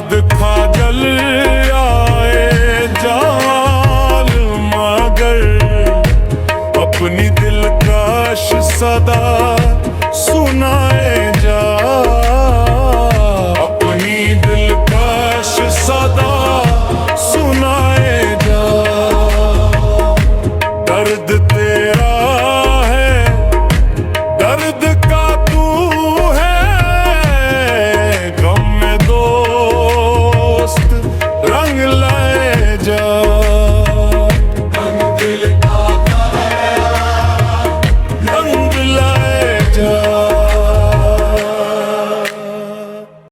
याद खा जल आए जाल मगर अपनी दिलकश सदा सुनाए जा, अपनी दिलकश सदा सुनाए जा। दर्द